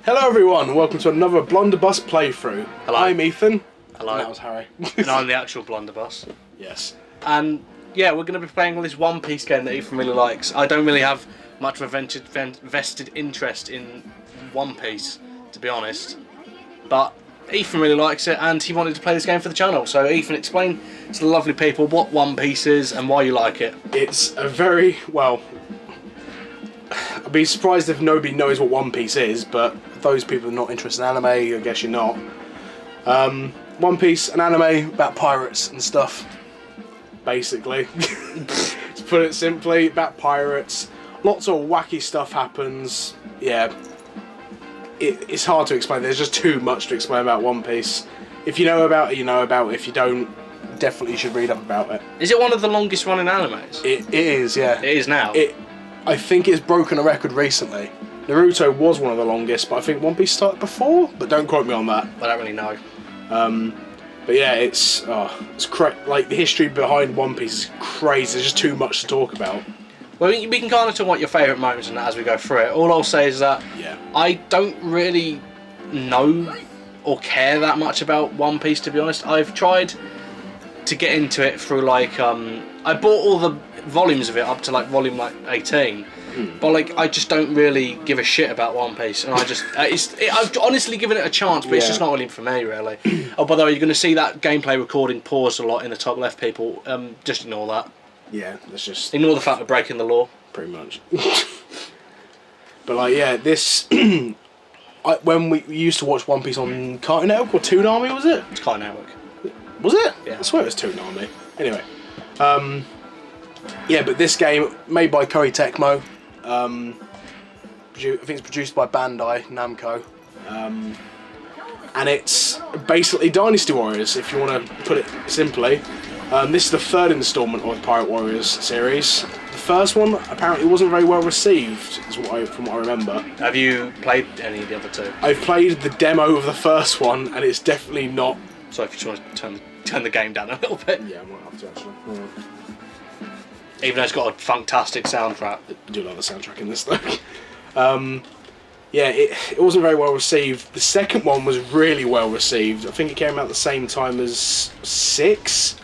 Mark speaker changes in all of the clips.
Speaker 1: Hello everyone, welcome to another Blunderbuss playthrough.
Speaker 2: Hello.
Speaker 1: I'm Ethan.
Speaker 2: Hello.
Speaker 1: And that was Harry.
Speaker 2: And I'm the actual Blunderbuss.
Speaker 1: Yes.
Speaker 2: And yeah, we're going to be playing this One Piece game that Ethan really likes. I don't really have much of a vested interest in One Piece, to be honest. But Ethan really likes it and he wanted to play this game for the channel. So Ethan, explain to the lovely people what One Piece is and why you like it.
Speaker 1: It's a very, well, I'd be surprised if nobody knows what One Piece is, but those people not interested in anime, I guess you're not. One Piece, an anime about pirates and stuff, basically. To put it simply, about pirates. Lots of wacky stuff happens. Yeah, it's hard to explain. There's just too much to explain about One Piece. If you know about it, you know about it. If you don't, definitely should read up about it.
Speaker 2: Is it one of the longest running animes?
Speaker 1: It is, yeah.
Speaker 2: It is now?
Speaker 1: I think it's broken a record recently. Naruto was one of the longest, but I think One Piece started before, but don't quote me on that.
Speaker 2: I don't really know.
Speaker 1: But yeah, it's like the history behind One Piece is crazy. There's just too much to talk about.
Speaker 2: Well, we can kind of talk about your favourite moments and that as we go through it. All I'll say is that I don't really know or care that much about One Piece, to be honest. I've tried to get into it through like I bought all the volumes of it up to like volume 18, but like I just don't really give a shit about One Piece, and I just I've honestly given it a chance, but it's just not really for me, really. Oh, by the way, you're going to see that gameplay recording paused a lot in the top left, people. Just ignore that.
Speaker 1: Yeah, let's just
Speaker 2: ignore the fact we're breaking the law.
Speaker 1: Pretty much. But like, yeah, this when we used to watch One Piece on Cartoon Network or Toonami, was it?
Speaker 2: It's Cartoon Network.
Speaker 1: Was it?
Speaker 2: Yeah.
Speaker 1: I swear it was Toonami. Anyway, yeah, but this game made by Koei Tecmo. I think it's produced by Bandai Namco, and it's basically Dynasty Warriors, if you want to put it simply. This is the third installment of the Pirate Warriors series. The first one apparently wasn't very well received, from what I remember.
Speaker 2: Have you played any of the other two?
Speaker 1: I've played the demo of the first one, and it's definitely not.
Speaker 2: So if you just want to turn the game down a little bit.
Speaker 1: Yeah, I might have to actually.
Speaker 2: Even though it's got a fantastic soundtrack.
Speaker 1: I do love the soundtrack in this though. Yeah, it wasn't very well received. The second one was really well received. I think it came out at the same time as 6.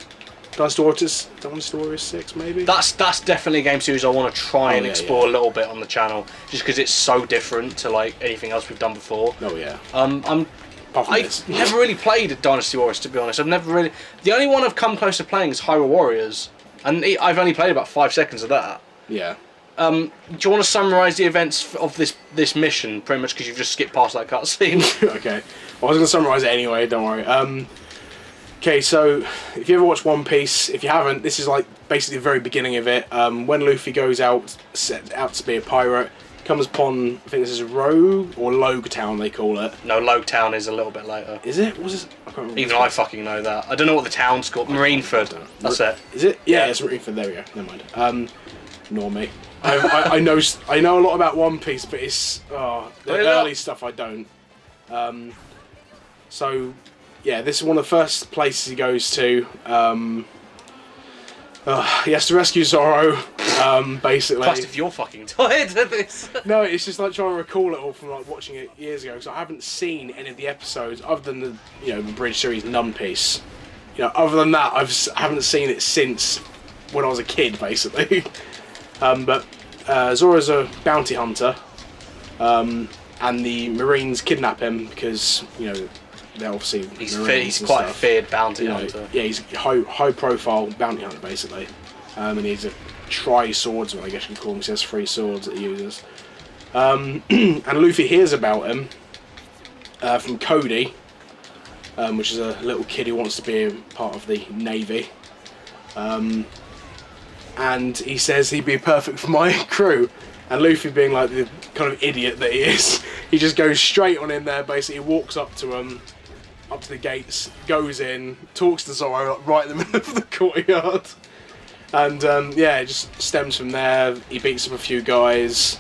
Speaker 1: Dynasty Warriors 6, maybe?
Speaker 2: That's definitely a game series I want to try and explore a little bit on the channel, just because it's so different to like anything else we've done before.
Speaker 1: Oh yeah.
Speaker 2: I've never really played Dynasty Warriors, to be honest. I've never really. The only one I've come close to playing is Hyrule Warriors, and I've only played about 5 seconds of that.
Speaker 1: Yeah.
Speaker 2: Do you want to summarise the events of this mission, pretty much because you've just skipped past that cutscene?
Speaker 1: Okay. Well, I was going to summarise it anyway. Don't worry. Okay, so if you ever watched One Piece, if you haven't, this is like basically the very beginning of it. When Luffy goes out to be a pirate, comes upon, I think this is Rogue or Logue Town they call it.
Speaker 2: No, Logue Town is a little bit later.
Speaker 1: Is it? Was it? I can't remember.
Speaker 2: Even I fucking know that. I don't know what the town's called. Marineford. That's it.
Speaker 1: Is it? Yeah, it's Marineford. There we go. Never mind. Ignore me. I know a lot about One Piece, but it's the early stuff I don't. So yeah, this is one of the first places he goes to. He has to rescue Zoro, basically.
Speaker 2: Plus, if you're fucking tired of this.
Speaker 1: No, it's just like trying to recall it all from like watching it years ago. So I haven't seen any of the episodes other than the the British series One Piece. Other than that, I haven't seen it since when I was a kid, basically. But Zoro's a bounty hunter, and the Marines kidnap him because they're obviously
Speaker 2: he's quite a feared bounty hunter.
Speaker 1: Yeah, he's a high profile bounty hunter basically, and he's a tri-swordsman, I guess you could call him. He has 3 swords that he uses. And Luffy hears about him from Cody, which is a little kid who wants to be a part of the Navy. And he says he'd be perfect for my crew. And Luffy, being like the kind of idiot that he is, he just goes straight on in there, basically walks up to him, up to the gates, goes in, talks to Zoro right in the middle of the courtyard. And yeah, it just stems from there. He beats up a few guys.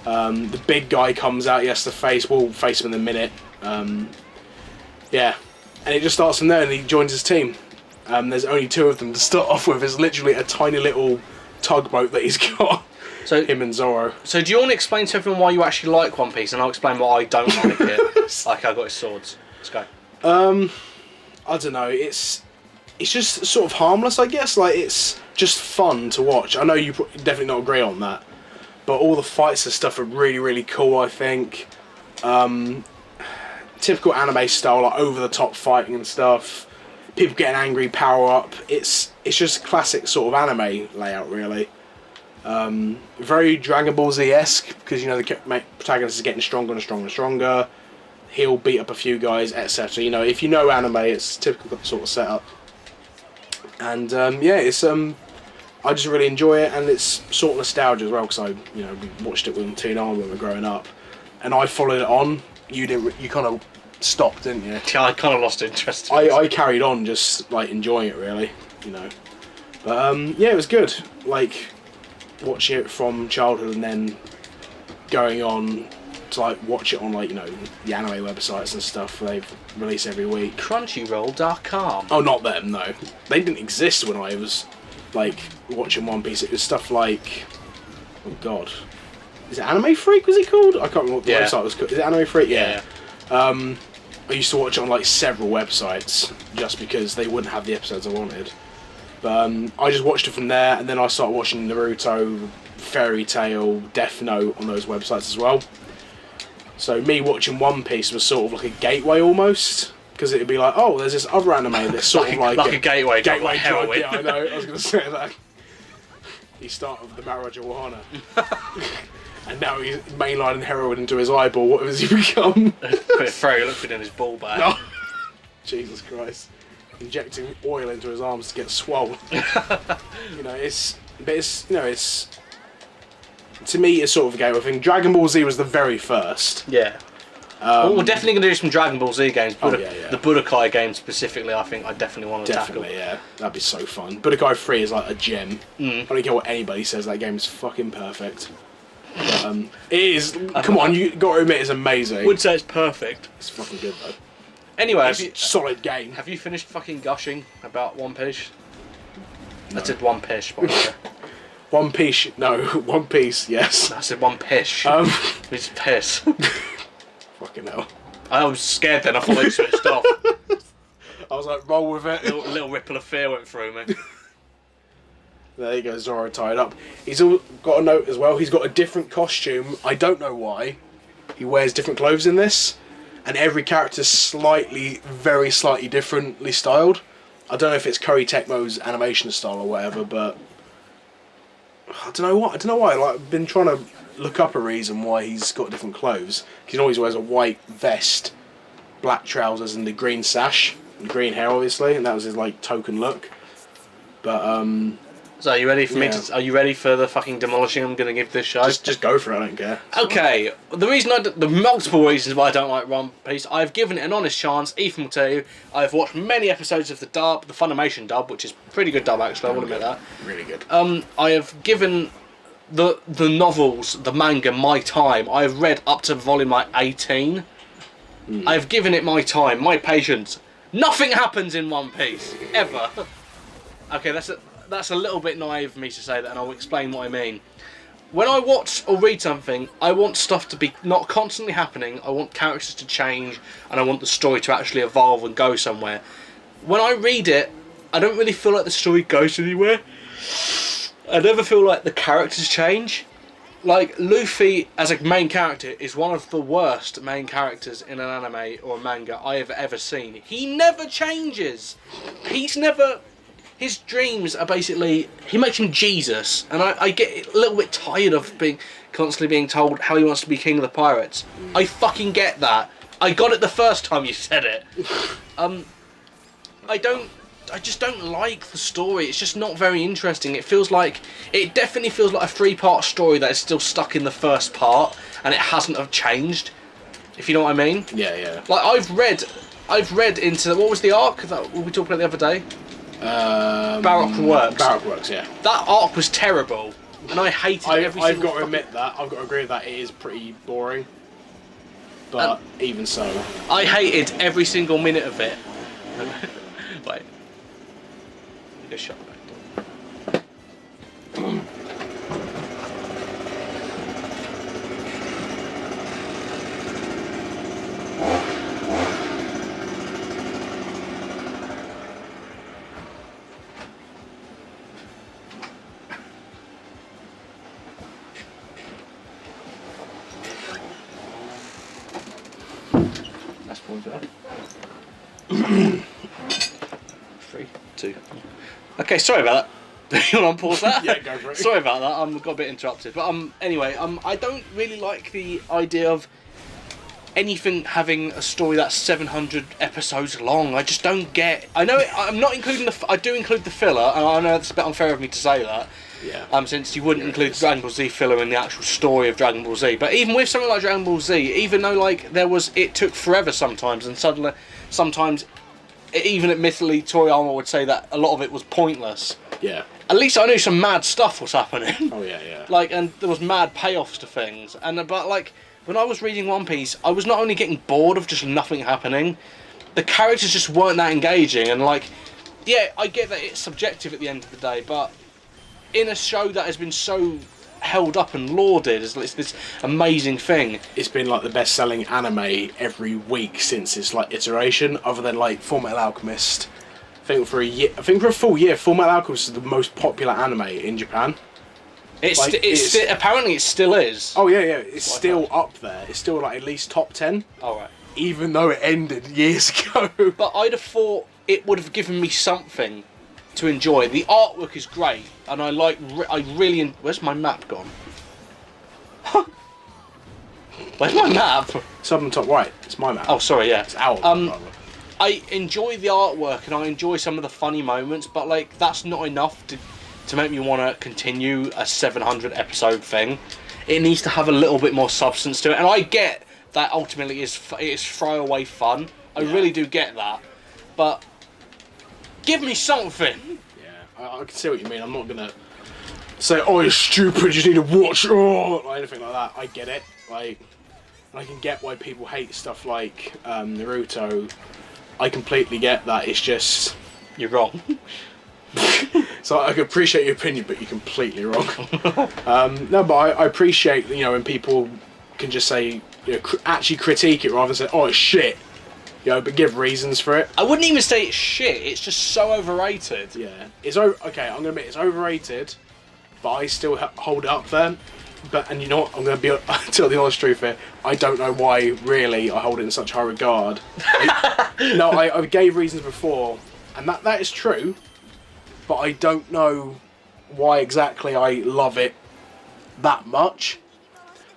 Speaker 1: The big guy comes out, he has to face, we'll face him in a minute. Yeah, and it just starts from there and he joins his team. There's only 2 of them to start off with. It's literally a tiny little tugboat that he's got.
Speaker 2: So
Speaker 1: him and Zoro.
Speaker 2: So do you want to explain to everyone why you actually like One Piece, and I'll explain why I don't like it. Like I got his swords. Let's go.
Speaker 1: I don't know. It's just sort of harmless, I guess. Like it's just fun to watch. I know you definitely not agree on that, but all the fights and stuff are really, really cool. I think. Typical anime style, like over the top fighting and stuff. People getting angry, power up. It's just classic sort of anime layout, really. Very Dragon Ball Z-esque because the protagonist is getting stronger and stronger and stronger. He'll beat up a few guys, etc. If you know anime, it's typical sort of setup. And it's I just really enjoy it, and it's sort of nostalgia as well because I we watched it with Tina when we were growing up, and I followed it on. You didn't. You kind of stopped, didn't you?
Speaker 2: Yeah, I kind of lost interest.
Speaker 1: I carried on, just like enjoying it, really. But it was good. Like watching it from childhood and then going on to like watch it on like the anime websites and stuff they release every week.
Speaker 2: Crunchyroll.com.
Speaker 1: Oh, not them, no. They didn't exist when I was like watching One Piece. It was stuff like, oh god, is it Anime Freak? Was it called? I can't remember what the website was called. Is it Anime Freak? Yeah. I used to watch it on like several websites just because they wouldn't have the episodes I wanted. But I just watched it from there, and then I started watching Naruto, Fairy Tail, Death Note on those websites as well. So me watching One Piece was sort of like a gateway almost, because it'd be like, oh, there's this other anime that's sort of like
Speaker 2: a gateway drug, like heroin.
Speaker 1: Yeah, I know. I was going to say that. He started with the marijuana, and now he's mainlining heroin into his eyeball. What has he become?
Speaker 2: Put it through, look in his ball bag.
Speaker 1: No. Jesus Christ. Injecting oil into his arms to get swollen. It's to me it's sort of a game. I think Dragon Ball Z was the very first.
Speaker 2: Yeah. We're definitely going to do some Dragon Ball Z games.
Speaker 1: Yeah.
Speaker 2: The Budokai game specifically, I think I definitely want to tackle.
Speaker 1: Definitely, yeah. That'd be so fun. Budokai 3 is like a gem. I don't care what anybody says, that game is fucking perfect. But, it is, come on, you got to admit it's amazing.
Speaker 2: Would say it's perfect.
Speaker 1: It's fucking good though.
Speaker 2: Anyway,
Speaker 1: it's a solid game.
Speaker 2: Have you finished fucking gushing about One Piece?
Speaker 1: No.
Speaker 2: I said One Piece, by the way.
Speaker 1: One Piece, no, One Piece, yes.
Speaker 2: I said One Piece. It's piss.
Speaker 1: Fucking hell.
Speaker 2: I was scared then, I thought it switched off.
Speaker 1: I was like, roll with it.
Speaker 2: A little ripple of fear went through me.
Speaker 1: There you go, Zoro tied up. He's all got a note as well, he's got a different costume. I don't know why. He wears different clothes in this. And every character's very slightly differently styled. I don't know if it's Koei Tecmo's animation style or whatever, but I don't know why. Like, I've been trying to look up a reason why he's got different clothes. He always wears a white vest, black trousers, and the green sash, and green hair, obviously, and that was his like token look. But
Speaker 2: so are you ready for me to? Are you ready for the fucking demolishing I'm going to give this show?
Speaker 1: Just go for it. I don't care.
Speaker 2: Okay, the multiple reasons why I don't like One Piece, I've given it an honest chance. Ethan will tell you, I've watched many episodes of the dub, the Funimation dub, which is pretty good dub actually. I will admit that.
Speaker 1: Really good.
Speaker 2: I have given the novels, the manga, my time. I've read up to volume like 18. I've given it my time, my patience. Nothing happens in One Piece ever. Okay, that's a little bit naive of me to say that, and I'll explain what I mean. When I watch or read something, I want stuff to be not constantly happening. I want characters to change, and I want the story to actually evolve and go somewhere. When I read it, I don't really feel like the story goes anywhere. I never feel like the characters change. Like, Luffy as a main character is one of the worst main characters in an anime or a manga I have ever seen. He never changes. His dreams are basically, he makes him Jesus, and I get a little bit tired of constantly being told how he wants to be king of the pirates. I fucking get that. I got it the first time you said it. I just don't like the story. It's just not very interesting. It definitely feels like a 3-part story that is still stuck in the first part, and it hasn't have changed. If you know what I mean?
Speaker 1: Yeah.
Speaker 2: Like I've read into, what was the arc that we talked about the other day? Baroque Works.
Speaker 1: Baroque Works, yeah.
Speaker 2: That arc was terrible, and I hated every single.
Speaker 1: I've got to admit that. I've got to agree with that. It is pretty boring. But even so,
Speaker 2: I hated every single minute of it. Wait. Just shut the back door. 3, 2. Okay, sorry about that. You want to pause that?
Speaker 1: Yeah, go for it.
Speaker 2: Sorry about that. Got a bit interrupted. But anyway, I don't really like the idea of anything having a story that's 700 episodes long. I just don't get. I know I'm not including I do include the filler, and I know it's a bit unfair of me to say that.
Speaker 1: Yeah.
Speaker 2: Since you wouldn't include Dragon Ball Z filler in the actual story of Dragon Ball Z, but even with something like Dragon Ball Z, even though like it took forever sometimes, and suddenly sometimes, even admittedly, Toriyama would say that a lot of it was pointless.
Speaker 1: Yeah.
Speaker 2: At least I knew some mad stuff was happening.
Speaker 1: Oh yeah.
Speaker 2: Like, and there was mad payoffs to things, but like when I was reading One Piece, I was not only getting bored of just nothing happening, the characters just weren't that engaging, and like, yeah, I get that it's subjective at the end of the day, but in a show that has been so held up and lauded as this amazing thing,
Speaker 1: it's been like the best-selling anime every week since its like iteration, other than like Fullmetal Alchemist. I think for a full year, Fullmetal Alchemist is the most popular anime in Japan.
Speaker 2: Apparently it still is.
Speaker 1: Oh yeah, it's still up there. It's still like at least top 10.
Speaker 2: All right.
Speaker 1: Even though it ended years ago.
Speaker 2: But I'd have thought it would have given me something to enjoy. The artwork is great, and I really. Where's my map gone? Where's my map?
Speaker 1: It's up on the top right. It's my map.
Speaker 2: Oh, sorry, yeah.
Speaker 1: It's our map.
Speaker 2: I enjoy the artwork and I enjoy some of the funny moments, but like that's not enough to make me want to continue a 700 episode thing. It needs to have a little bit more substance to it, and I get that ultimately it is throwaway fun. I really do get that, but give me something.
Speaker 1: Yeah, I can see what you mean. I'm not gonna say, "Oh, you're stupid. You need to watch," or anything like that. I get it. Like, and I can get why people hate stuff like Naruto. I completely get that. It's just
Speaker 2: you're wrong.
Speaker 1: So I can appreciate your opinion, but you're completely wrong. No, but I appreciate when people can just say actually critique it rather than say, "Oh, it's shit." But give reasons for it.
Speaker 2: I wouldn't even say it's shit. It's just so overrated.
Speaker 1: Yeah, okay. I'm gonna admit it's overrated, but I still hold it up there. And you know what? I'm going to tell the honest truth here. I don't know why, really, I hold it in such high regard. I gave reasons before, and that is true, but I don't know why exactly I love it that much.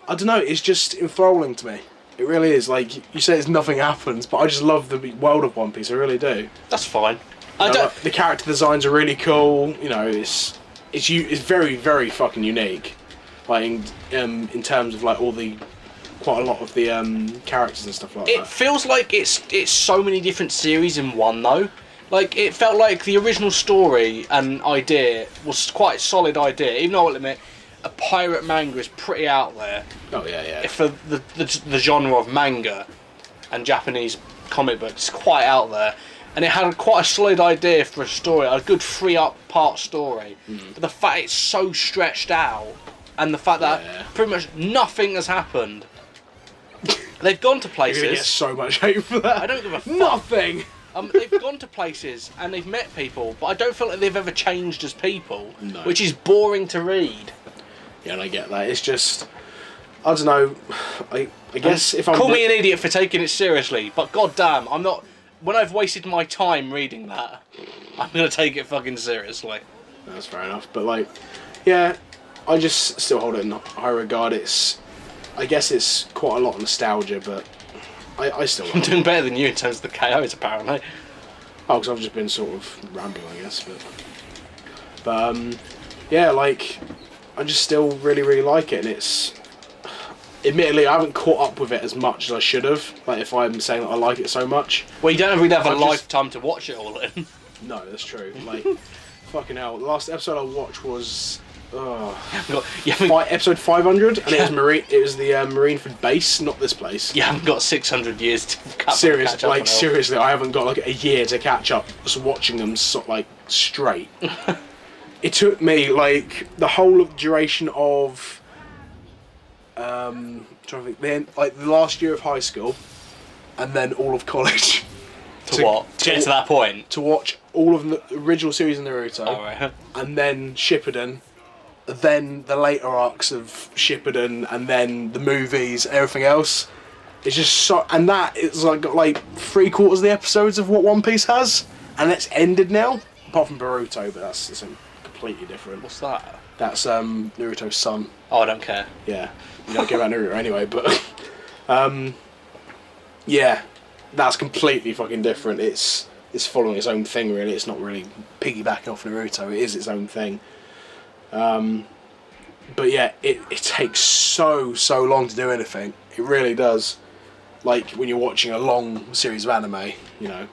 Speaker 1: I don't know, it's just enthralling to me. It really is. Like, you say nothing happens, but I just love the world of One Piece, I really do.
Speaker 2: That's fine.
Speaker 1: The character designs are really cool, it's very, very fucking unique. Like in terms of like quite a lot of the characters and stuff like that.
Speaker 2: It feels like it's so many different series in one though. Like it felt like the original story and idea was quite a solid idea. Even though I'll admit, a pirate manga is pretty out there.
Speaker 1: Oh yeah.
Speaker 2: For the genre of manga and Japanese comic books, quite out there. And it had quite a solid idea for a story, a good 3-part story. But the fact it's so stretched out. And the fact that pretty much nothing has happened. They've gone to places.
Speaker 1: You're gonna get so much hate for that.
Speaker 2: I don't give a fuck.
Speaker 1: Nothing.
Speaker 2: They've gone to places and they've met people, but I don't feel like they've ever changed as people,
Speaker 1: no.
Speaker 2: Which is boring to read.
Speaker 1: Yeah, and I get that. It's just, I don't know. I guess if I'm
Speaker 2: call me an idiot for taking it seriously, but goddamn, I'm not. When I've wasted my time reading that, I'm gonna take it fucking seriously.
Speaker 1: That's fair enough, but like, yeah. I just still hold it in high regard. I guess it's quite a lot of nostalgia, but I still.
Speaker 2: I'm doing better than you in terms of the KOs, apparently.
Speaker 1: Oh, because I've just been sort of rambling, I guess, but yeah, like I just still really, really like it, and it's. Admittedly, I haven't caught up with it as much as I should have. Like, if I'm saying that I like it so much.
Speaker 2: Well, you don't really have a lifetime to watch it all in.
Speaker 1: No, that's true. Like, fucking hell. The last episode I watched was. Episode 500, and it was Marine. It was the Marineford base, not this place.
Speaker 2: You haven't got 600 years to
Speaker 1: catch up. Seriously,
Speaker 2: I
Speaker 1: haven't got like a year to catch up. Just watching them straight. It took me like the whole of the duration of trying to think. Then like the last year of high school, and then all of college.
Speaker 2: To get to that point?
Speaker 1: To watch all of the original series of Naruto,
Speaker 2: right.
Speaker 1: And then Shippuden. Then the later arcs of Shippuden, and then the movies, everything else. It's just so, and that is like got like 3/4 of the episodes of what One Piece has, and it's ended now. Apart from Boruto, but that's something completely different.
Speaker 2: What's that?
Speaker 1: That's Naruto's son.
Speaker 2: Oh, I don't care.
Speaker 1: Yeah, you don't care about Naruto anyway, but yeah, that's completely fucking different. It's following its own thing really. It's not really piggybacking off Naruto. It is its own thing. But yeah, it takes so long to do anything. It really does. Like when you're watching a long series of anime, you know.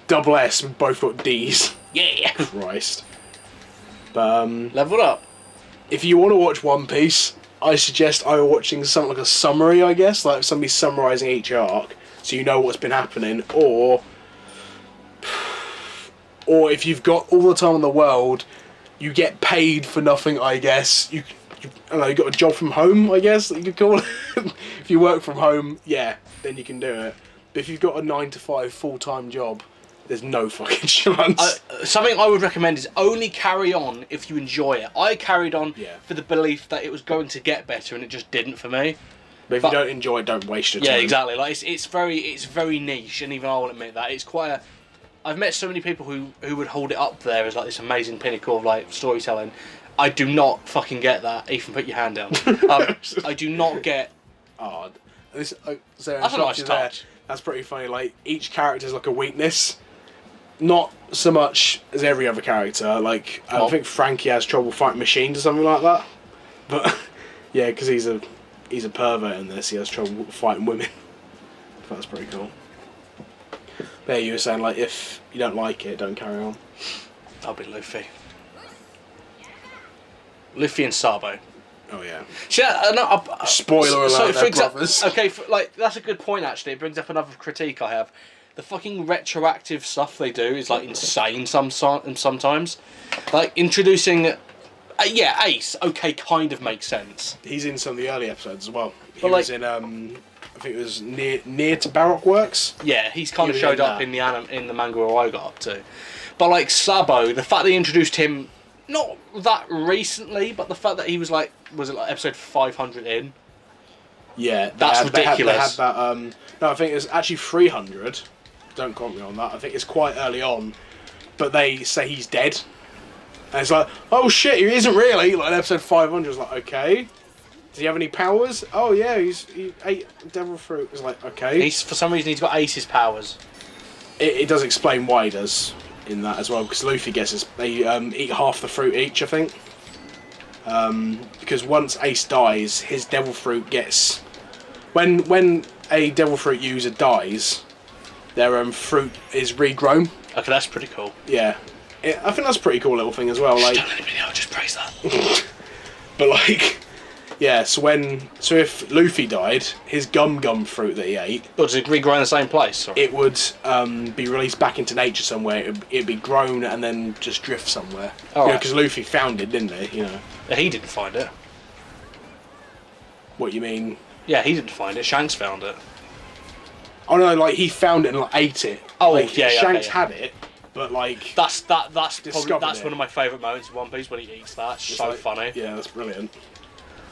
Speaker 1: Double S, we both got D's.
Speaker 2: Yeah.
Speaker 1: Christ. But
Speaker 2: leveled up.
Speaker 1: if you want to watch One Piece, I suggest either watching something like a summary, I guess, like somebody summarising each arc, so you know what's been happening, or if you've got all the time in the world, you get paid for nothing, I guess. You I don't know, you got a job from home, I guess, that you could call it. If you work from home, yeah, then you can do it. But if you've got a 9-to-5 full-time job, there's no fucking chance.
Speaker 2: Something I would recommend is only carry on if you enjoy it. I carried on for the belief that it was going to get better, and it just didn't for me.
Speaker 1: But if you don't enjoy it, don't waste your time.
Speaker 2: Yeah, exactly. Like it's very niche, and even I will admit that it's quite a. I've met so many people who would hold it up there as like this amazing pinnacle of like storytelling. I do not fucking get that. Ethan, put your hand down. I do not get.
Speaker 1: Oh,
Speaker 2: that's a nice touch.
Speaker 1: That's pretty funny. Like each character's like a weakness. Not so much as every other character. Like I think Frankie has trouble fighting machines or something like that. But yeah, because he's a pervert in this. He has trouble fighting women. That's pretty cool. There you were saying like if you don't like it, don't carry on.
Speaker 2: I'll be Luffy. Luffy and Sabo.
Speaker 1: Oh yeah.
Speaker 2: Spoiler
Speaker 1: alert! They're brothers.
Speaker 2: Okay, that's a good point. Actually, it brings up another critique I have. The fucking retroactive stuff they do is like insane. Sometimes, like introducing, Ace. Okay, kind of makes sense.
Speaker 1: He's in some of the early episodes as well. He was in I think it was near to Baroque Works.
Speaker 2: Yeah, he's kind of showed up in the manga where I got up to. But like Sabo, the fact they introduced him. Not that recently, but the fact that he was like, was it like episode 500 in?
Speaker 1: Yeah,
Speaker 2: that's ridiculous.
Speaker 1: They had that. No, I think it's actually 300. Don't quote me on that. I think it's quite early on, but they say he's dead, and it's like, oh shit, he isn't really. Like episode 500 is like, okay, does he have any powers? Oh yeah, he ate devil fruit. It's like, okay.
Speaker 2: For some reason he's got Ace's powers.
Speaker 1: It does explain why he does. In that as well, because Luffy guesses they eat half the fruit each, I think. Because once Ace dies, his devil fruit gets when a devil fruit user dies, their fruit is regrown. Okay,
Speaker 2: that's pretty cool.
Speaker 1: Yeah, I think that's a pretty cool little thing as well. Like,
Speaker 2: don't let anybody else, just praise that.
Speaker 1: But like, yeah. So if Luffy died, his gum fruit that he ate,
Speaker 2: does it regrow in the same place? Or?
Speaker 1: It would be released back into nature somewhere. It'd be grown and then just drift somewhere. Oh, because Luffy found it, didn't he? You know.
Speaker 2: He didn't find it.
Speaker 1: What you mean?
Speaker 2: Yeah, he didn't find it. Shanks found it.
Speaker 1: Oh no, like he found it and like, ate it.
Speaker 2: Oh
Speaker 1: like,
Speaker 2: yeah,
Speaker 1: Shanks
Speaker 2: okay,
Speaker 1: had it, but like
Speaker 2: that's one of my favourite moments in One Piece when he eats that. It's so like, funny.
Speaker 1: Yeah, that's brilliant.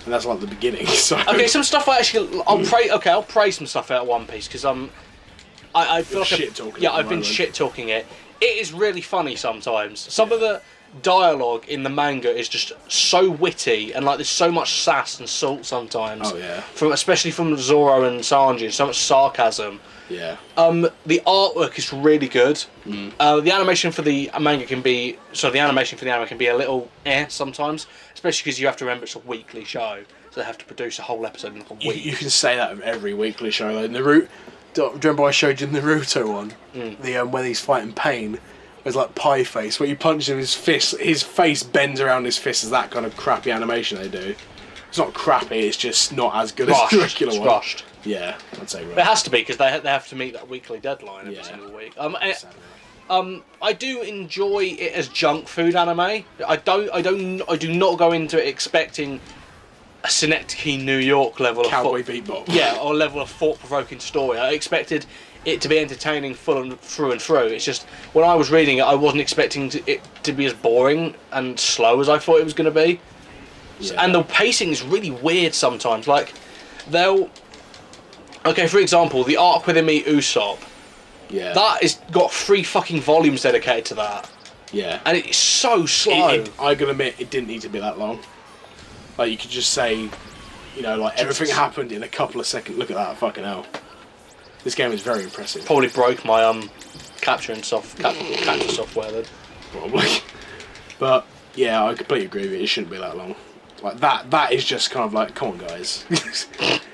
Speaker 1: And that's like the beginning. So.
Speaker 2: Okay, some stuff I'll praise some stuff out of One Piece because I feel like I've been shit talking it. It is really funny sometimes. Some of the dialogue in the manga is just so witty and like there's so much sass and salt sometimes.
Speaker 1: Oh yeah.
Speaker 2: Especially from Zoro and Sanji, so much sarcasm.
Speaker 1: Yeah.
Speaker 2: The artwork is really good. The animation for the anime can be a little sometimes, especially because you have to remember it's a weekly show, so they have to produce a whole episode in like a week.
Speaker 1: You can say that of every weekly show. Like Naruto, do you remember I showed you the Naruto one? The when he's fighting Pain, there's like Pie Face where you punch him, his face bends around his fist. Is that kind of crappy animation they do? It's not crappy. It's just not as good as the regular one.
Speaker 2: Rushed.
Speaker 1: Yeah, I'd say right.
Speaker 2: It has to be because they have to meet that weekly deadline every single week. I do enjoy it as junk food anime. I do not go into it expecting a Synecdoche, New York level
Speaker 1: Cowboy Bebop.
Speaker 2: Yeah, or level of thought-provoking story. I expected it to be entertaining full and through. It's just when I was reading it, I wasn't expecting it to be as boring and slow as I thought it was going to be. Yeah. And the pacing is really weird sometimes. Like Okay, for example, the arc within me Usopp.
Speaker 1: Yeah.
Speaker 2: That is got 3 fucking volumes dedicated to that.
Speaker 1: Yeah.
Speaker 2: And it's so slow.
Speaker 1: I gotta admit, it didn't need to be that long. Like, you could just say, you know, like, everything happened in a couple of seconds. Look at that, fucking hell. This game is very impressive.
Speaker 2: Probably broke my capture software then.
Speaker 1: Probably. But, yeah, I completely agree with you. It shouldn't be that long. Like, that is just kind of like, come on, guys.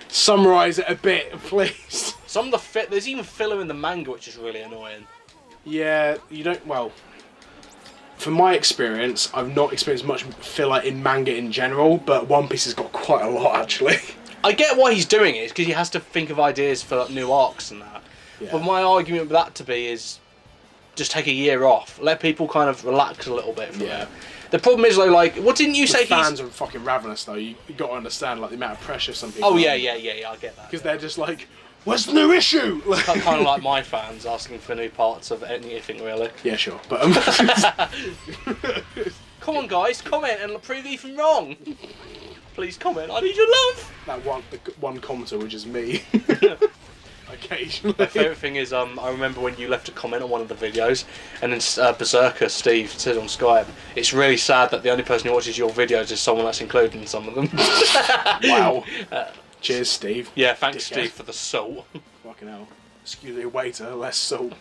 Speaker 1: Summarise it a bit, please.
Speaker 2: Some of the there's even filler in the manga, which is really annoying.
Speaker 1: Yeah, you don't... Well, from my experience, I've not experienced much filler in manga in general, but One Piece has got quite a lot, actually.
Speaker 2: I get why he's doing it, because he has to think of ideas for like, new arcs and that. Yeah. But my argument with that to be is just take a year off. Let people kind of relax a little bit from it. The problem is, though, like, what didn't you say?
Speaker 1: Fans are fucking ravenous, though. You got to understand, like, the amount of pressure some people.
Speaker 2: Oh yeah, I get that.
Speaker 1: Because they're just like, "Where's the new issue?"
Speaker 2: It's kind of like my fans asking for new parts of anything, really.
Speaker 1: Yeah, sure, but
Speaker 2: come on, guys, comment and prove Ethan wrong. Please comment. I need your love.
Speaker 1: That one commenter, which is me. Occasionally.
Speaker 2: My favourite thing is, I remember when you left a comment on one of the videos, and then Berserker Steve said on Skype, "It's really sad that the only person who watches your videos is someone that's included in some of them."
Speaker 1: Wow. Cheers, Steve.
Speaker 2: Yeah, thanks, Steve, for the salt.
Speaker 1: Fucking hell. Excuse me, waiter, less salt.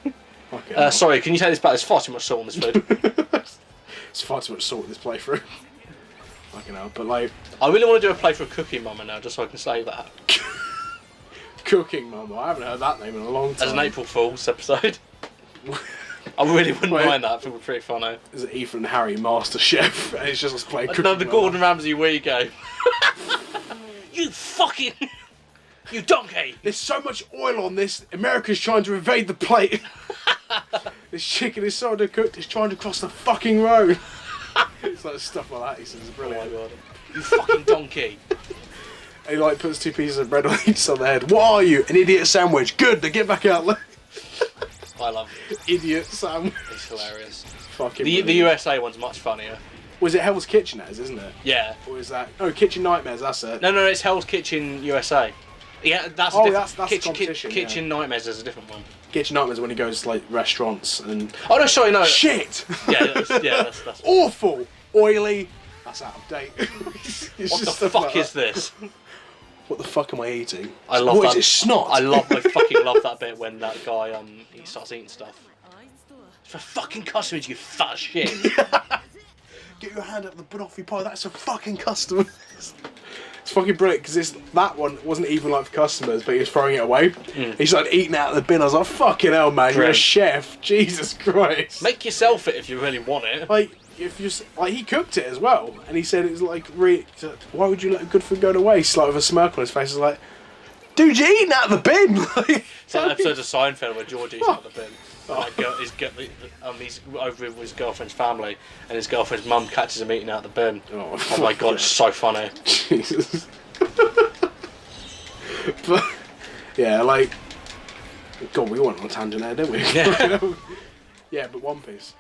Speaker 2: Sorry, can you take this back? There's far too much salt on this food.
Speaker 1: There's far too much salt in this playthrough. Fucking hell, but like...
Speaker 2: I really want to do a playthrough of Cooking Mama now, just so I can say that.
Speaker 1: Cooking Mama, I haven't heard that name in a long time.
Speaker 2: As an April Fool's episode. I really wouldn't mind that, I think it would be pretty funny.
Speaker 1: Is it Ethan and Harry Master Chef? And it's just us playing Cooking
Speaker 2: No, the
Speaker 1: Mama.
Speaker 2: Gordon Ramsay where you go. You fucking... You donkey!
Speaker 1: There's so much oil on this, America's trying to invade the plate. This chicken is so undercooked, it's trying to cross the fucking road. It's like stuff like that, he says, it's brilliant.
Speaker 2: Oh my god. You fucking donkey.
Speaker 1: And he like puts 2 pieces of bread on each on their head. What are you? An idiot sandwich. Good, then get back out.
Speaker 2: I love it.
Speaker 1: Idiot sandwich.
Speaker 2: It's hilarious.
Speaker 1: Fucking
Speaker 2: the USA one's much funnier.
Speaker 1: Was it Hell's Kitchen, that is, isn't it?
Speaker 2: Yeah.
Speaker 1: Or is that... Oh, Kitchen Nightmares, that's it.
Speaker 2: No, it's Hell's Kitchen USA. Yeah, that's
Speaker 1: a
Speaker 2: different...
Speaker 1: that's
Speaker 2: Kitchen,
Speaker 1: the competition,
Speaker 2: Kitchen Nightmares is a different one.
Speaker 1: Kitchen Nightmares when he goes to like restaurants and...
Speaker 2: Oh no, sorry, no.
Speaker 1: Shit!
Speaker 2: That's
Speaker 1: awful! Oily. That's out of date.
Speaker 2: What the fuck is this?
Speaker 1: What the fuck am I eating?
Speaker 2: I love
Speaker 1: what
Speaker 2: that.
Speaker 1: Is it, snot?
Speaker 2: I fucking love that bit when that guy he starts eating stuff. It's for fucking customers, you fat shit.
Speaker 1: Get your hand up the banoffee pie. That's a fucking customer. It's fucking brilliant because that one wasn't even like for customers, but he was throwing it away. He started eating out of the bin. I was like, fucking hell, man, you're a chef. Jesus Christ.
Speaker 2: Make yourself it if you really want it.
Speaker 1: Like, if you like, he cooked it as well, and he said it's like, why would you let good food go to waste? Like with a smirk on his face, I was like, dude, you're eating out of the bin. Like,
Speaker 2: it's like episodes of Seinfeld where George eats out of the bin. He's over with his girlfriend's family, and his girlfriend's mum catches him eating out the bin. Oh my god, it's so funny.
Speaker 1: Jesus. But yeah, like, God, we went on a tangent there, didn't we?
Speaker 2: Yeah.
Speaker 1: Yeah, but One Piece.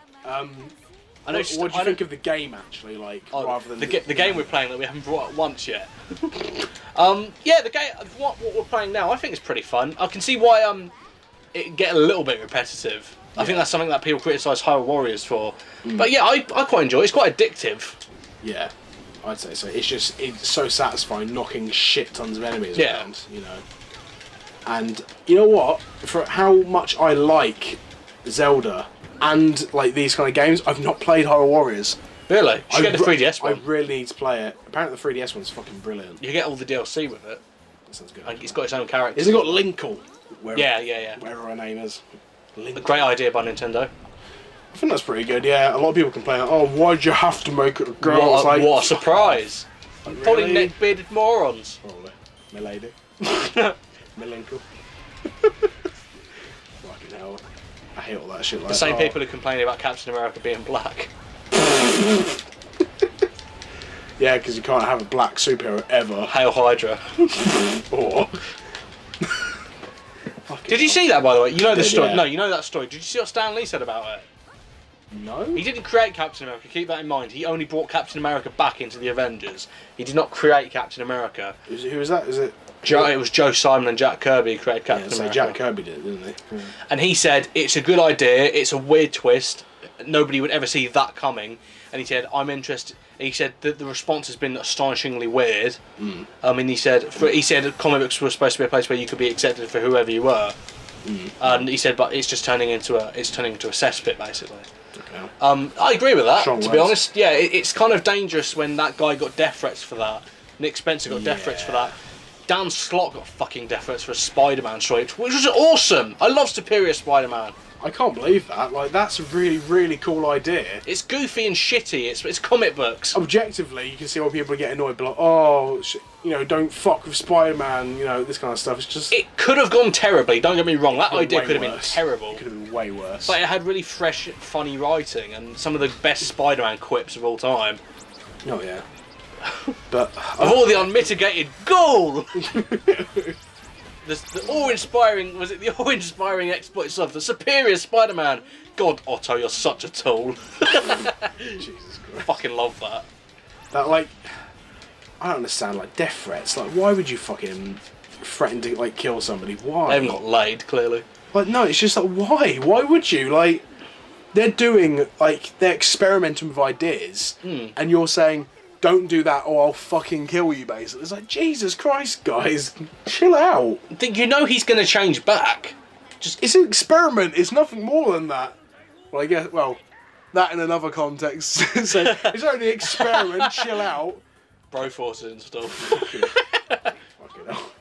Speaker 2: What do you
Speaker 1: think of the game actually? Like, rather than
Speaker 2: the game we're playing that we haven't brought up once yet. Yeah, the game. What we're playing now, I think is pretty fun. I can see why it get a little bit repetitive. I think that's something that people criticise Hyrule Warriors for. But yeah, I quite enjoy it. It's quite addictive.
Speaker 1: Yeah, I'd say so. It's so satisfying knocking shit tons of enemies around, you know. And you know what? For how much I like Zelda and like these kind of games, I've not played Hyrule Warriors.
Speaker 2: Really? You should get the 3DS one.
Speaker 1: I really need to play it. Apparently the 3DS one's fucking brilliant.
Speaker 2: You get all the DLC with it.
Speaker 1: That sounds good.
Speaker 2: Like, it's got its own character.
Speaker 1: Has it got Linkle?
Speaker 2: Yeah.
Speaker 1: Wherever her name is. Linkle.
Speaker 2: A great idea by Nintendo.
Speaker 1: I think that's pretty good, yeah. A lot of people complain, oh, why'd you have to make it a girl?
Speaker 2: What a surprise.
Speaker 1: Really?
Speaker 2: Probably neck-bearded morons.
Speaker 1: Probably. My lady. My Linkle. Fucking hell. I hate all that shit like that.
Speaker 2: The same people who complain about Captain America being black.
Speaker 1: Yeah, because you can't have a black superhero ever.
Speaker 2: Hail Hydra.
Speaker 1: Or...
Speaker 2: Did you see that, by the way? You know the story.
Speaker 1: Yeah.
Speaker 2: No, you know that story. Did you see what Stan Lee said about it?
Speaker 1: No.
Speaker 2: He didn't create Captain America, keep that in mind. He only brought Captain America back into the Avengers. He did not create Captain America.
Speaker 1: Who was that? Is it?
Speaker 2: It was Joe Simon and Jack Kirby who created Captain America.
Speaker 1: Jack Kirby did it, didn't they? Yeah.
Speaker 2: And he said, it's a good idea, it's a weird twist, nobody would ever see that coming. And he said, I'm interested. He said that the response has been astonishingly weird. He said comic books were supposed to be a place where you could be accepted for whoever you were. And he said, but it's just turning into a cesspit basically. Okay. I agree with that. Strong to be honest, yeah, it's kind of dangerous when that guy got death threats for that. Nick Spencer got death threats for that. Dan Slott got fucking death threats for a Spider-Man story, which was awesome. I love Superior Spider-Man.
Speaker 1: I can't believe that. Like, that's a really, really cool idea.
Speaker 2: It's goofy and shitty. It's comic books.
Speaker 1: Objectively, you can see why people get annoyed, but like, oh, don't fuck with Spider-Man, this kind of stuff. It's just...
Speaker 2: It could have gone terribly, don't get me wrong. That idea could have been terrible.
Speaker 1: It could have been way worse.
Speaker 2: But it had really fresh, funny writing and some of the best Spider-Man quips of all time.
Speaker 1: Oh, yeah. But...
Speaker 2: of all the unmitigated goal! The awe-inspiring exploits of the Superior Spider-Man. God, Otto, you're such a tool.
Speaker 1: Jesus Christ.
Speaker 2: Fucking love that.
Speaker 1: That, like... I don't understand, like, death threats. Like, why would you fucking threaten to, like, kill somebody? Why?
Speaker 2: They've not laid, clearly.
Speaker 1: Like, no, it's just like, why? Why would you? Like, they're doing, like, they're experimenting with ideas, and you're saying, don't do that or I'll fucking kill you, basically. It's like, Jesus Christ, guys, chill out.
Speaker 2: You know he's going to change back.
Speaker 1: It's an experiment. It's nothing more than that. Well, I guess, that in another context. So, it's only an experiment, chill out.
Speaker 2: Broforce and stuff.
Speaker 1: Fucking hell.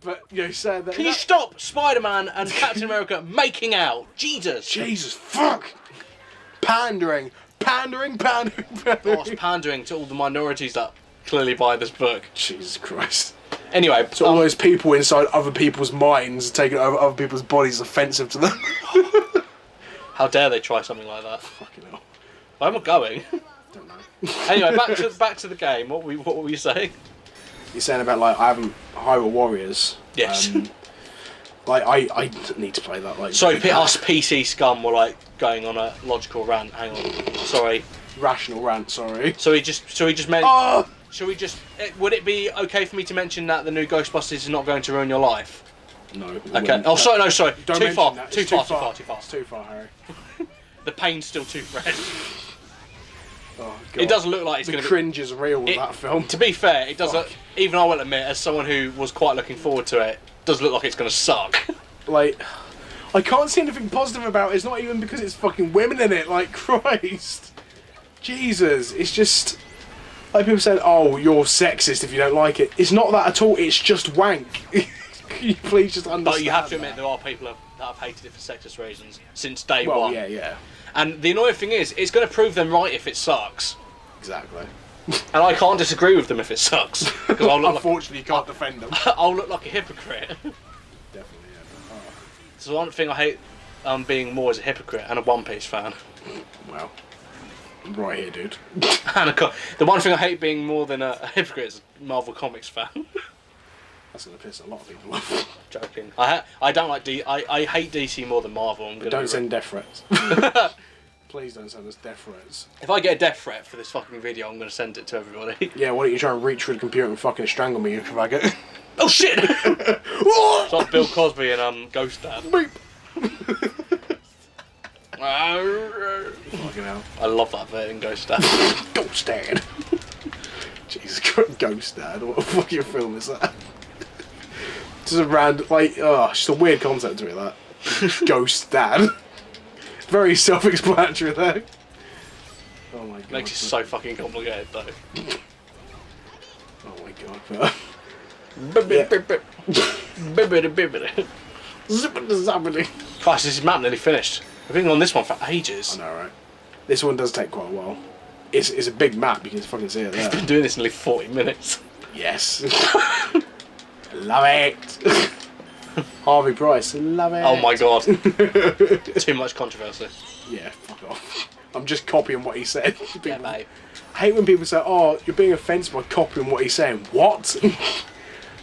Speaker 1: But said that...
Speaker 2: Can you stop Spider-Man and Captain America making out? Jesus,
Speaker 1: fuck! Pandering. Oh,
Speaker 2: it's pandering to all the minorities that clearly buy this book.
Speaker 1: Jesus Christ.
Speaker 2: Anyway,
Speaker 1: so all those people inside other people's minds taking over other people's bodies offensive to them.
Speaker 2: How dare they try something like that?
Speaker 1: Fucking hell.
Speaker 2: I'm not going.
Speaker 1: Don't know.
Speaker 2: Anyway, back to the game. What were you saying?
Speaker 1: You're saying about, like, I haven't Hyrule Warriors.
Speaker 2: Yes.
Speaker 1: I need to play that. Like,
Speaker 2: sorry, us PC scum were like going on a logical rant. Hang on, sorry.
Speaker 1: Rational rant. Sorry.
Speaker 2: So we just meant.
Speaker 1: Oh!
Speaker 2: Should we just? Would it be okay for me to mention that the new Ghostbusters is not going to ruin your life?
Speaker 1: No.
Speaker 2: Okay. Oh, sorry. No, sorry.
Speaker 1: Don't
Speaker 2: Too far.
Speaker 1: That.
Speaker 2: Too far.
Speaker 1: It's too far, Harry.
Speaker 2: The pain's still too fresh.
Speaker 1: Oh, God.
Speaker 2: It doesn't look like it's going to.
Speaker 1: The cringe is real with that film.
Speaker 2: To be fair, it does. Even I will admit, as someone who was quite looking forward to it, does look like it's going to suck.
Speaker 1: Like, I can't see anything positive about it. It's not even because it's fucking women in it. Like, Christ. Jesus. It's just... Like people said, oh, you're sexist if you don't like it. It's not that at all. It's just wank. Can you please just understand?
Speaker 2: But you have to admit there are people that have hated it for sexist reasons since day one.
Speaker 1: Well, yeah.
Speaker 2: And the annoying thing is, it's going to prove them right if it sucks.
Speaker 1: Exactly.
Speaker 2: And I can't disagree with them if it sucks. Because
Speaker 1: unfortunately, you can't defend them.
Speaker 2: I'll look like a hypocrite.
Speaker 1: Definitely, yeah.
Speaker 2: It's the one thing I hate being more as a hypocrite and a One Piece fan.
Speaker 1: Well, right here, dude.
Speaker 2: And the one thing I hate being more than a hypocrite is a Marvel Comics fan.
Speaker 1: That's going to piss a lot of people off.
Speaker 2: Joking. I don't like I hate DC more than Marvel.
Speaker 1: But don't send death threats. Please don't send us death threats.
Speaker 2: If I get a death threat for this fucking video, I'm going to send it to everybody.
Speaker 1: Yeah, why don't you try and reach through the computer and fucking strangle me, you faggot.
Speaker 2: Oh shit! It's like Bill Cosby and Ghost Dad.
Speaker 1: Beep. Fucking hell.
Speaker 2: I love that bit in Ghost Dad.
Speaker 1: Ghost Dad. Jesus Christ, Ghost Dad. What a fucking film is that? Just a random, just a weird concept to me, that. Ghost Dad. Very self-explanatory there. Oh my god.
Speaker 2: Makes it so fucking complicated though.
Speaker 1: Oh my god.
Speaker 2: Christ, this map nearly finished. I've been on this one for ages.
Speaker 1: I know, right? This one does take quite a while. It's a big map, you can fucking see it there.
Speaker 2: I've been doing this nearly 40 minutes.
Speaker 1: Yes. Love it. Harvey Price, love it.
Speaker 2: Oh my god. Too much controversy.
Speaker 1: Yeah, fuck off. I'm just copying what he said.
Speaker 2: Yeah, mate.
Speaker 1: I hate when people say, oh, you're being offensive by copying what he's saying. What?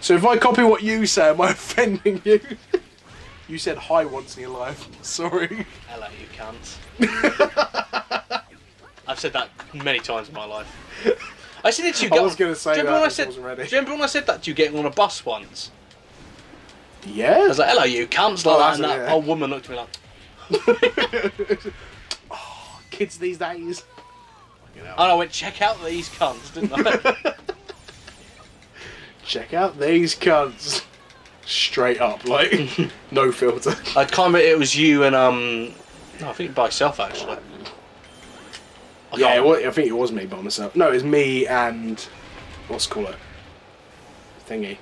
Speaker 1: So if I copy what you say, am I offending you? You said hi once in your life. Sorry.
Speaker 2: Hello, you cunt. I've said that many times in my life. I said it to you.
Speaker 1: I was going to say
Speaker 2: do you
Speaker 1: that.
Speaker 2: remember when
Speaker 1: I wasn't ready.
Speaker 2: Do you remember when I said that to you getting on a bus once?
Speaker 1: Yeah.
Speaker 2: I was like, hello, you cunts, like that, and that
Speaker 1: yeah.
Speaker 2: old woman looked at me like...
Speaker 1: Oh, kids these days.
Speaker 2: And I went, check out these cunts, didn't I?
Speaker 1: Check out these cunts. Straight up, like, no filter.
Speaker 2: I can't remember, it was you and, no, I think by yourself, actually.
Speaker 1: I think it was me by myself. No, it was me and, what's it called? Thingy.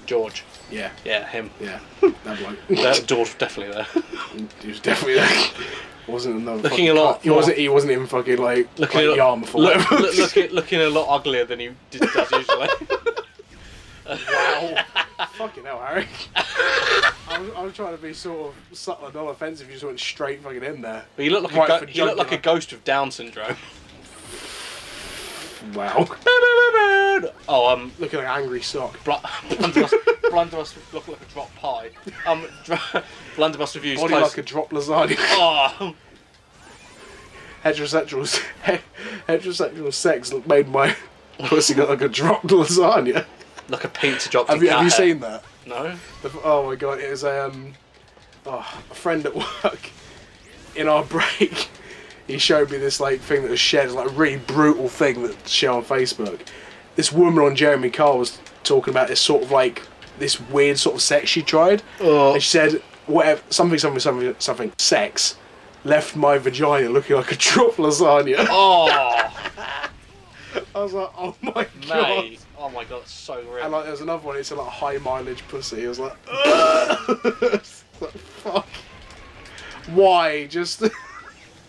Speaker 2: George.
Speaker 1: Yeah.
Speaker 2: Yeah, him.
Speaker 1: Yeah, that bloke.
Speaker 2: George was definitely there.
Speaker 1: He was definitely there. Wasn't another
Speaker 2: looking a lot.
Speaker 1: He wasn't even fucking like Yarmouth before.
Speaker 2: Looking a lot uglier than he does usually.
Speaker 1: Wow. Fucking hell, Harry. I was trying to be sort of subtle and non-offensive. You just went straight fucking in there.
Speaker 2: But you look like a ghost with Down syndrome.
Speaker 1: Wow.
Speaker 2: Oh,
Speaker 1: looking like an angry sock.
Speaker 2: Blunderbuss look like a drop pie. Blunderbuss reviews.
Speaker 1: Body like a drop lasagna.
Speaker 2: Oh.
Speaker 1: Heterosexual sex made my pussy look like a dropped lasagna.
Speaker 2: Like a pizza dropped.
Speaker 1: Have you seen that?
Speaker 2: No.
Speaker 1: Oh my god! It was a friend at work. In our break, he showed me this like thing that was shared, like a really brutal thing that shared on Facebook. This woman on Jeremy Carr was talking about this sort of like this weird sort of sex she tried, and she said whatever something sex left my vagina looking like a drop lasagna.
Speaker 2: Oh.
Speaker 1: I was like, oh my god.
Speaker 2: Mate. Oh my god, it's so real.
Speaker 1: And like, there's another one. It's like high mileage pussy. I was like, it's like, fuck. Why? Just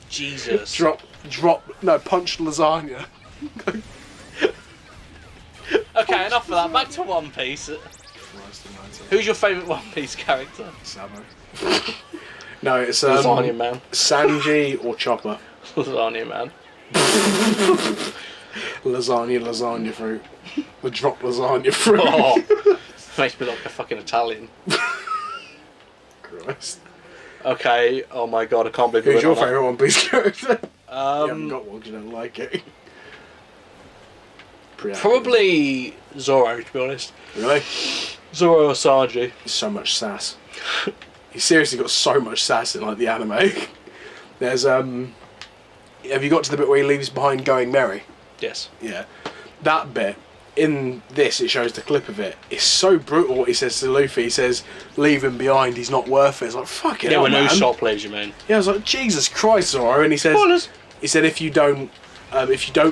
Speaker 2: Jesus.
Speaker 1: Punch lasagna.
Speaker 2: Okay, enough of that. Back to One Piece. Who's your favourite One Piece character?
Speaker 1: Sabo. No, it's
Speaker 2: Lasagna Man.
Speaker 1: Sanji or Chopper.
Speaker 2: Lasagna Man.
Speaker 1: Lasagna fruit. The drop lasagna fruit.
Speaker 2: Oh, makes me look like a fucking Italian.
Speaker 1: Christ.
Speaker 2: Okay, oh my god, I can't believe
Speaker 1: Who's your favourite One Piece character? You
Speaker 2: Um,
Speaker 1: haven't got one because you don't like it.
Speaker 2: Probably Zoro, to be honest.
Speaker 1: Really?
Speaker 2: Zoro or Sanji.
Speaker 1: So much sass. He's seriously got so much sass in like the anime. There's have you got to the bit where he leaves behind Going Merry?
Speaker 2: Yes.
Speaker 1: Yeah. That bit, in this, it shows the clip of it. It's so brutal what he says to Luffy. He says, leave him behind, he's not worth it. It's like, fuck it.
Speaker 2: Yeah, when
Speaker 1: man.
Speaker 2: Usopp leaves, you mean?
Speaker 1: Yeah, I was like, Jesus Christ, Zoro. And he says,
Speaker 2: Spoilers.
Speaker 1: he said, if you don't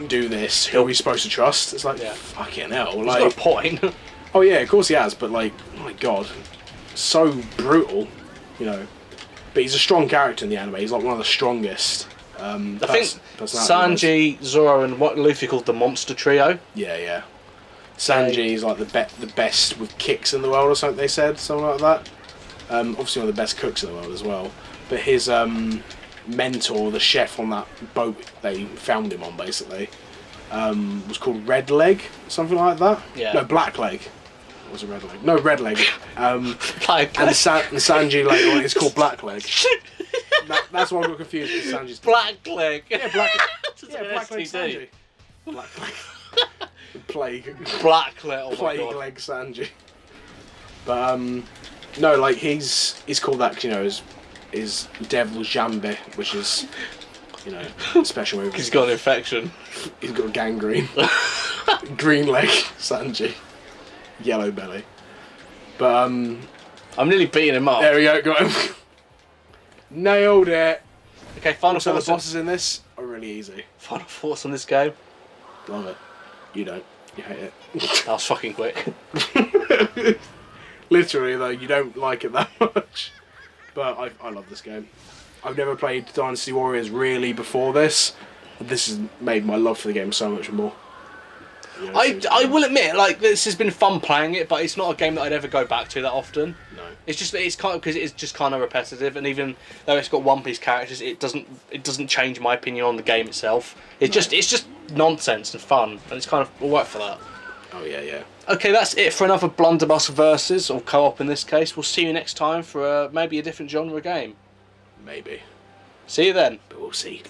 Speaker 1: do this, who are we supposed to trust? It's like, fucking hell.
Speaker 2: He's
Speaker 1: Like,
Speaker 2: got a point.
Speaker 1: oh yeah, of course he has, but like, oh my god, so brutal, you know. But he's a strong character in the anime. He's like one of the strongest.
Speaker 2: I think Sanji, Zoro, and what Luffy called the Monster Trio.
Speaker 1: Yeah. Sanji is like the best with kicks in the world, or something. They said something like that. Obviously one of the best cooks in the world as well. But his mentor, the chef on that boat they found him on, basically, was called Red Leg, something like that.
Speaker 2: Yeah.
Speaker 1: No, Black Leg. It was a Red Leg. No, Red Leg.
Speaker 2: Black Leg.
Speaker 1: And Sanji later on is called Black Leg. That's why I got confused with Sanji's.
Speaker 2: Black Leg.
Speaker 1: Yeah, Black Leg
Speaker 2: STD.
Speaker 1: Sanji. Black Leg. Plague.
Speaker 2: Black Leg. Oh my
Speaker 1: Plague
Speaker 2: god.
Speaker 1: Leg Sanji. But no, like he's called that, you know, is Devil's Jambe, which is, you know, a special move.
Speaker 2: He's got an infection.
Speaker 1: He's got gangrene. Green leg Sanji. Yellow belly. But
Speaker 2: I'm nearly beating him up.
Speaker 1: there we go, got him. Nailed it.
Speaker 2: Okay, final
Speaker 1: So the
Speaker 2: thoughts.
Speaker 1: bosses in this are really easy.
Speaker 2: Final thoughts on this game.
Speaker 1: Love it. You don't. You hate it.
Speaker 2: That was fucking quick.
Speaker 1: Literally though, you don't like it that much. But I love this game. I've never played Dynasty Warriors really before this. This has made my love for the game so much more. You know,
Speaker 2: I will admit, like, this has been fun playing it, but it's not a game that I'd ever go back to that often.
Speaker 1: No.
Speaker 2: It's kind of because it's just kind of repetitive, and even though it's got One Piece characters, it doesn't change my opinion on the game itself. It's just nonsense and fun, and it's kind of all right for that.
Speaker 1: Oh yeah, yeah.
Speaker 2: Okay, that's it for another Blunderbuss versus, or co-op in this case. We'll see you next time for maybe a different genre game.
Speaker 1: Maybe.
Speaker 2: See you then.
Speaker 1: But we'll see.